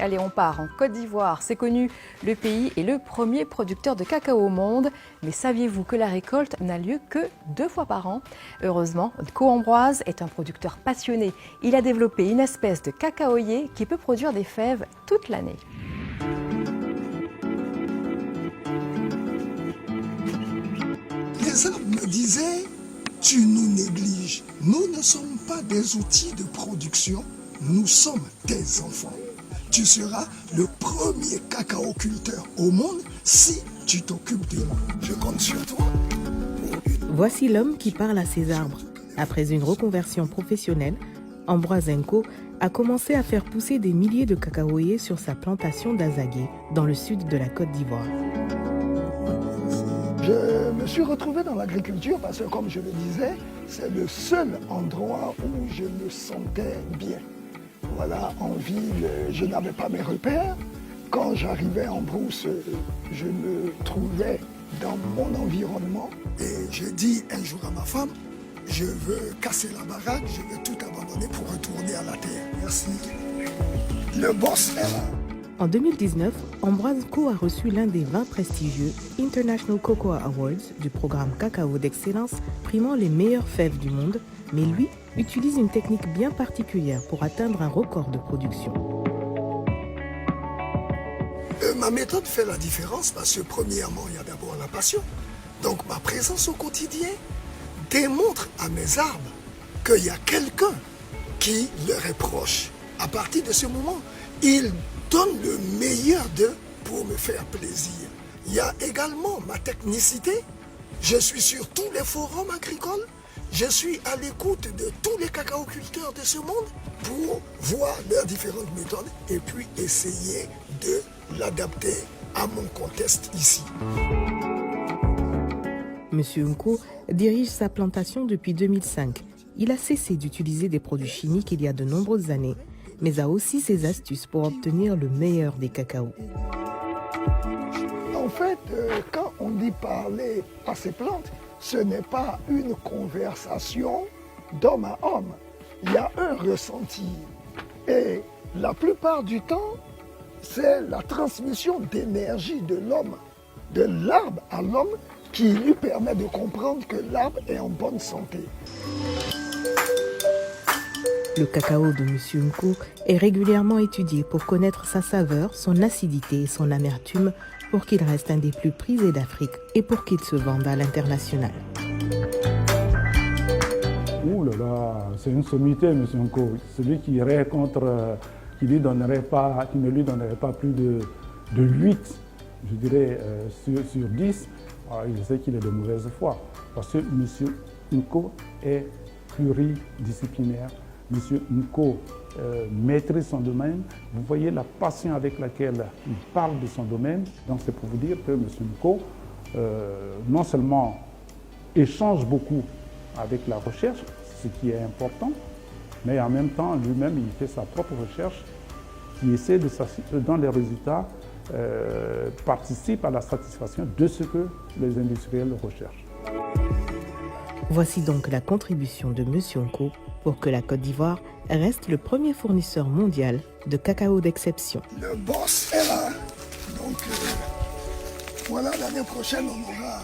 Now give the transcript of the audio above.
Allez, on part en Côte d'Ivoire. C'est connu, le pays est le premier producteur de cacao au monde. Mais saviez-vous que la récolte n'a lieu que 2 fois par an? Heureusement, Co-Ambroise est un producteur passionné. Il a développé une espèce de cacaoyer qui peut produire des fèves toute l'année. Les arbres me disaient, tu nous négliges. Nous ne sommes pas des outils de production, nous sommes tes enfants. Tu seras le premier cacaoculteur au monde si tu t'occupes de nous. Je compte sur toi. Voici l'homme qui parle à ses arbres. Après une reconversion professionnelle, Ambroise Nko a commencé à faire pousser des milliers de cacaoyers sur sa plantation d'Azagué, dans le sud de la Côte d'Ivoire. Je me suis retrouvé dans l'agriculture parce que, comme je le disais, c'est le seul endroit où je me sentais bien. Voilà, en ville, je n'avais pas mes repères. Quand j'arrivais en brousse, je me trouvais dans mon environnement. Et j'ai dit un jour à ma femme, je veux casser la baraque, je veux tout abandonner pour retourner à la terre. Merci. Le boss est là. En 2019, Ambroise Nko a reçu l'un des 20 prestigieux International Cocoa Awards du programme Cacao d'excellence, primant les meilleures fèves du monde, mais lui utilise une technique bien particulière pour atteindre un record de production. Ma méthode fait la différence parce que premièrement, il y a d'abord la passion. Donc ma présence au quotidien démontre à mes arbres qu'il y a quelqu'un qui leur est proche. À partir de ce moment, ils donnent le meilleur d'eux pour me faire plaisir. Il y a également ma technicité. Je suis sur tous les forums agricoles. Je suis à l'écoute de tous les cacaoculteurs de ce monde pour voir leurs différentes méthodes et puis essayer de l'adapter à mon contexte ici. Monsieur Nko dirige sa plantation depuis 2005. Il a cessé d'utiliser des produits chimiques il y a de nombreuses années, mais a aussi ses astuces pour obtenir le meilleur des cacaos. En fait, quand on dit parler à ces plantes, ce n'est pas une conversation d'homme à homme. Il y a un ressenti. Et la plupart du temps, c'est la transmission d'énergie de l'homme, de l'arbre à l'homme, qui lui permet de comprendre que l'arbre est en bonne santé. Le cacao de Monsieur Nko est régulièrement étudié pour connaître sa saveur, son acidité et son amertume pour qu'il reste un des plus prisés d'Afrique et pour qu'il se vende à l'international. Ouh là là, c'est une sommité, M. Nko. Celui qui irait contre, qui ne lui donnerait pas plus de 8, je dirais, sur 10, il sait qu'il est de mauvaise foi. Parce que M. Nko est pluridisciplinaire. M. Nko maîtrise son domaine. Vous voyez la passion avec laquelle il parle de son domaine. Donc c'est pour vous dire que M. Nko, non seulement échange beaucoup avec la recherche, ce qui est important, mais en même temps, lui-même, il fait sa propre recherche, qui essaie de dans les résultats, participe à la satisfaction de ce que les industriels recherchent. Voici donc la contribution de Monsieur Nko pour que la Côte d'Ivoire reste le premier fournisseur mondial de cacao d'exception. Le boss est là. Donc voilà, l'année prochaine, on aura